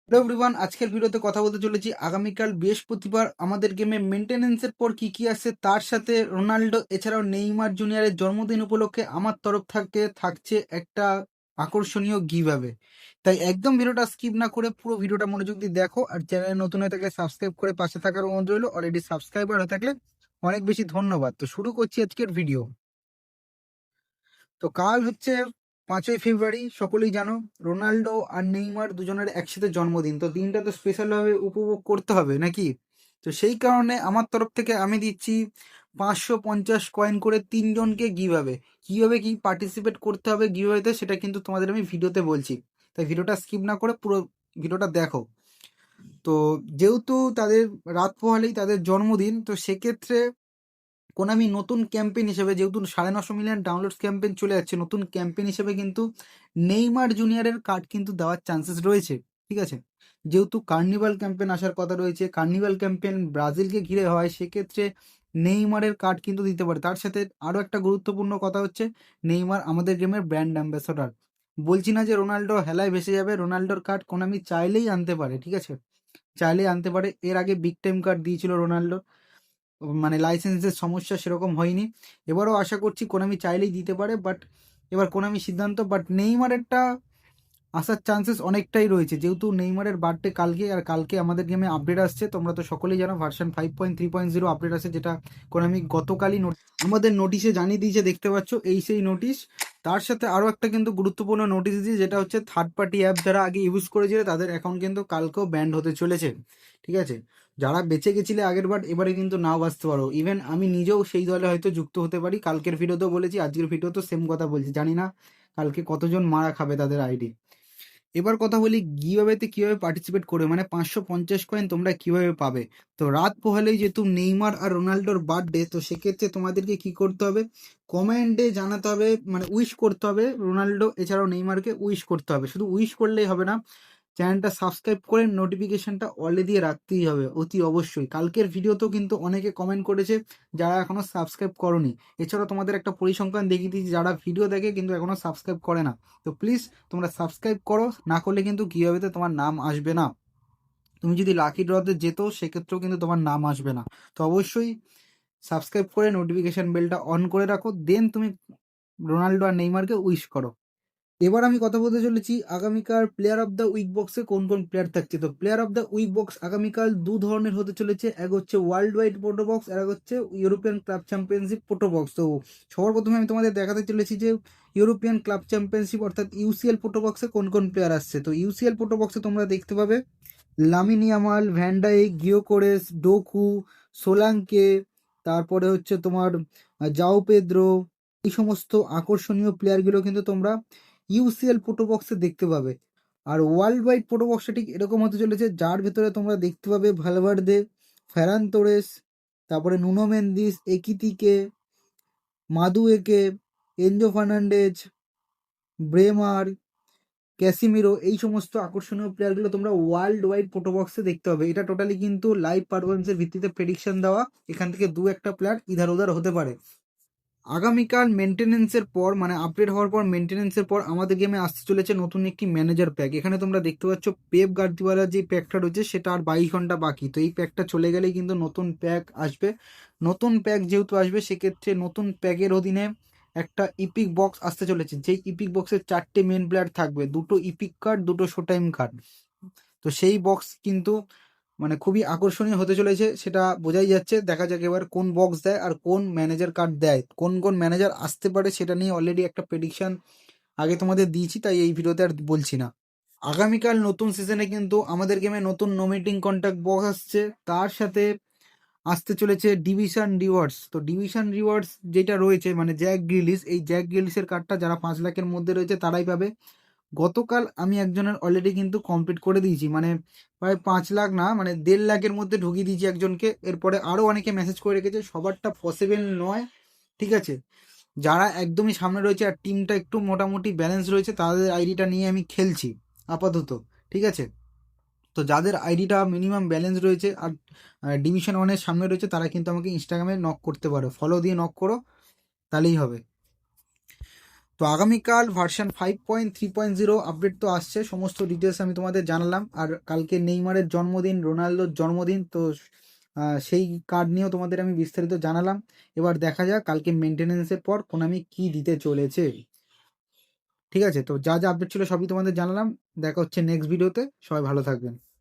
Hello everyone, আজকের ভিডিওতে কথা বলতে চলেছি আগামীকাল বৃহস্পতিবার আমাদের গেমে মেনটেনেন্সের পর কি কি আসছে, তার সাথে রোনাল্ডো এছাড়াও নেইমার জুনিয়রের জন্মদিন উপলক্ষে আমার তরফ থেকে থাকছে একটা আকর্ষণীয় গিভঅ্যাওয়ে। তাই একদম ভিডিওটা স্কিপ না করে পুরো ভিডিওটা মনোযোগ দিয়ে দেখো, আর চ্যানেলে নতুন হয়ে থাকলে সাবস্ক্রাইব করে পাশে থাকার অনুরোধ রইল। অলরেডি সাবস্ক্রাইবার হয়ে থাকলে অনেক বেশি ধন্যবাদ। তো শুরু করছি আজকের ভিডিও। তো কাল হচ্ছে 5ই ফেব্রুয়ারি, সকলেই জানো রোনাল্ডো আর নেইমার দুজনের একসাথে জন্মদিন। তো দিনটা তো স্পেশাল ভাবে উপভোগ করতে হবে নাকি? তো সেই কারণে আমার তরফ থেকে আমি দিচ্ছি 550 কয়েন করে তিনজনকে গিভঅ্যাওয়ে। কিভাবে কি পার্টিসিপেট করতে হবে গিভঅ্যাওয়েতে সেটা কিন্তু তোমাদের আমি ভিডিওতে বলছি, তাই ভিডিওটা স্কিপ না করে পুরো ভিডিওটা দেখো। তো যেহেতু তাদের রাত পোহালেই তাদের জন্মদিন, তো সেক্ষেত্রে কোনামি নতুন ক্যাম্পেইন হিসেবে, যেহেতু 950 মিলিয়ন ডাউনলোডস ক্যাম্পেইন চলে যাচ্ছে, নতুন ক্যাম্পেইন হিসেবে কিন্তু নেইমার জুনিয়রের কার্ড কিন্তু দেওয়ার চান্সেস রয়েছে। ঠিক আছে, যেহেতু কার্নিভাল ক্যাম্পেইন আসার কথা রয়েছে, কার্নিভাল ক্যাম্পেইন ব্রাজিলকে ঘিরে হয়, সেক্ষেত্রে নেইমারের কার্ড কিন্তু দিতে পারে। তার সাথে আরও একটা গুরুত্বপূর্ণ কথা হচ্ছে, নেইমার আমাদের গেমের ব্র্যান্ড অ্যাম্বাসাডর। বলছি না যে রোনাল্ডো হেলায় ভেসে যাবে, রোনাল্ডোর কার্ড কোনামি চাইলেই আনতে পারে। ঠিক আছে, চাইলেই আনতে পারে। এর আগে বিগ টাইম কার্ড দিয়েছিল রোনাল্ডো, মানে লাইসেন্সের সমস্যা সেরকম হয়নি। এবারও আশা করছি কোনামি চাইলেই দিতে পারে, বাট এবার কোনামি সিদ্ধান্ত। বাট নেইমারেরটা আসার চান্সেস অনেকটাই রয়েছে, যেহেতু নেইমারের বার্থডে কালকে, আর কালকে আমাদের গেমে আপডেট আসছে। তোমরা তো সকলেই জানো ভার্সন 5.3.0 আপডেট আসে, যেটা কোনামি গতকালই আমাদের নোটিশে জানিয়ে দিয়েছে, দেখতে পাচ্ছ এই সেই নোটিশ। তার সাথে আরও একটা কিন্তু গুরুত্বপূর্ণ নোটিশ দিয়েছে, যেটা হচ্ছে থার্ড পার্টি অ্যাপ যারা আগে ইউজ করেছিল তাদের অ্যাকাউন্ট কিন্তু কালকেও ব্যান্ড হতে চলেছে। ঠিক আছে, যারা বেঁচে গেছিলে আগের বার, এবারে কিন্তু নাও বাঁচতে পারো। ইভেন আমি নিজেও সেই দলে হয়তো যুক্ত হতে পারি। কালকের ভিডিওতেও বলেছি, আজকের ভিডিওতেও সেম কথা বলছি, জানি না কালকে কতজন মারা খাবে তাদের আইডি। এবার কথা বলি গিভঅ্যাওয়েতে কিভাবে পার্টিসিপেট করে, মানে 550 কয়েন তোমরা কিভাবে পাবে। তো রাত পোহালেই যেহেতু নেইমার আর রোনাল্ডোর বার্থডে, তো সেক্ষেত্রে তোমাদেরকে কি করতে হবে, কমেন্টে জানাতে হবে, মানে উইশ করতে হবে রোনাল্ডো এছাড়াও নেইমারকে উইশ করতে হবে। শুধু উইশ করলেই হবে না, চ্যানেলটা সাবস্ক্রাইব করে নোটিফিকেশনটা অলে দিয়ে রাখতেই হবে অতি অবশ্যই। কালকের ভিডিওতেও কিন্তু অনেকে কমেন্ট করেছে যারা এখনো সাবস্ক্রাইব করনি। এছাড়াও তোমাদের একটা পরিসংখ্যান দেখিয়ে দিয়েছি যারা ভিডিও দেখে কিন্তু এখনো সাবস্ক্রাইব করে না। তো প্লিজ তোমরা সাবস্ক্রাইব করো, না করলে কিন্তু গিভঅ্যাওয়েতে তোমার নাম আসবে না। তুমি যদি লাকি ড্রতে যেত সেক্ষেত্রেও কিন্তু তোমার নাম আসবে না। তো অবশ্যই সাবস্ক্রাইব করে নোটিফিকেশন বেলটা অন করে রাখো, দেন তুমি রোনাল্ডো আর নেইমারকে উইশ করো। এবার আমি কথা বলতে চলেছি আগামীকাল প্লেয়ার অফ দ্য উইক বক্সে কোন কোন প্লেয়ার থাকছে। তো player of the week box আগামীকাল দু ধরনের হতে চলেছে, এক হচ্ছে ওয়ার্ল্ড ওয়াইড পোটো বক্স, আর এক হচ্ছে European club championship pot box. তো সবার প্রথমে আমি তোমাদের দেখাতে চলেছি যে ইউরোপিয়ান ক্লাব চ্যাম্পিয়নশিপ অর্থাৎ ইউসিএল পোটো বক্সে কোন কোন প্লেয়ার আসছে। তো ইউসিএল পোটো বক্সে তোমরা দেখতে পাবে লামিন ইয়ামাল, ভ্যান্ডাইক, গিওকোরেস, ডোকু, সোলাঙ্কে, তারপরে হচ্ছে তোমার জাও পেদ্রো। এই সমস্ত আকর্ষণীয় প্লেয়ারগুলো কিন্তু তোমরা ইউসিএল পোটো বক্সে দেখতে পাবে। আর ওয়ার্ল্ড ওয়াইড পোটো বক্সটা ঠিক এরকম হতে চলেছে, যার ভেতরে তোমরা দেখতে পাবে ভালভার্দে, ফেরান তোরেস, তারপরে Nuno Mendes, Ekitike, Madueke, Enzo Fernandez, Bremer, Casemiro. এই সমস্ত আকর্ষণীয় প্লেয়ারগুলো তোমরা ওয়ার্ল্ড ওয়াইড পোটো বক্সে দেখতে পাবে। এটা টোটালি কিন্তু লাইভ পারফরমেন্সের ভিত্তিতে প্রেডিকশন দেওয়া, এখান থেকে দু একটা প্লেয়ার ইধার উধার হতে পারে। আগামীকাল মেনটেনেন্সের পর, মানে আপডেট হওয়ার পর মেনটেনেন্সের পর আমাদের গেমে আসতে চলেছে নতুন একটি ম্যানেজার প্যাক। এখানে তোমরা দেখতে পাচ্ছ পেপ গার্দিওয়ালার যে প্যাকটা রয়েছে সেটা আর 22 ঘন্টা বাকি। তো এই প্যাকটা চলে গেলেই কিন্তু নতুন প্যাক আসবে। নতুন প্যাক যেহেতু আসবে, সেক্ষেত্রে নতুন প্যাকের অধীনে একটা ইপিক বক্স আসতে চলেছে, যেই ইপিক বক্সের 4টে মেন প্লেয়ার থাকবে, দুটো ইপিক কার্ড, দুটো শো টাইম কার্ড। তো সেই বক্স কিন্তু মানে খুবই আকর্ষণীয় হতে চলেছে, সেটা বোঝাই যাচ্ছে। দেখা যাক এবার কোন বক্স দেয় আর কোন ম্যানেজার কার্ড দেয়, কোন কোন ম্যানেজার আসতে পারে সেটা নিয়ে অলরেডি একটা প্রেডিকশন আগে তোমাদের দিয়েছি, তাই এই ভিডিওতে আর বলছি না। আগামীকাল নতুন সিজনে কিন্তু আমাদের গেমে নতুন নোমিটিং কন্ট্যাক্ট বক্স আসছে, তার সাথে আসতে চলেছে ডিভিশন রিওয়ার্ডস। তো ডিভিশন রিওয়ার্ডস যেটা রয়েছে, মানে জ্যাক গ্রিলিস, এই জ্যাক গ্রিলিসের কার্ডটা যারা 5 লাখের মধ্যে রয়েছে তারাই পাবে। গতকাল আমি একজনের অলরেডি কিন্তু কমপ্লিট করে দিয়েছি, মানে প্রায় 5 লাখ না, মানে 1.5 লাখের মধ্যে ঢুকিয়ে দিয়েছি একজনকে। এরপরে আরও অনেকে মেসেজ করে রেখেছে, সবারটা পসিবল নয়। ঠিক আছে, যারা একদমই সামনে রয়েছে আর টিমটা একটু মোটামুটি ব্যালেন্স রয়েছে, তাদের আইডিটা নিয়ে আমি খেলছি আপাতত। ঠিক আছে, তো যাদের আইডিটা মিনিমাম ব্যালেন্স রয়েছে আর ডিভিশন 1-এর সামনে রয়েছে, তারা কিন্তু আমাকে ইনস্টাগ্রামে নক করতে পারো, ফলো দিয়ে নক করো, তাহলেই হবে। তো আগামীকাল ভার্সন 5.3.0 আপডেট তো আসছে, সমস্ত ডিটেলস আমি তোমাদের জানালাম। আর কালকে নেইমারের জন্মদিন, রোনাল্ডোর জন্মদিন, তো সেই কার্ড নিয়েও তোমাদের আমি বিস্তারিত জানালাম। এবার দেখা যাক কালকে মেনটেনেন্সের পর কোনামি কি দিতে চলেছে। ঠিক আছে, তো যা যা আপডেট ছিল সবই তোমাদের জানালাম। দেখা হচ্ছে নেক্সট ভিডিওতে, সবাই ভালো থাকবেন।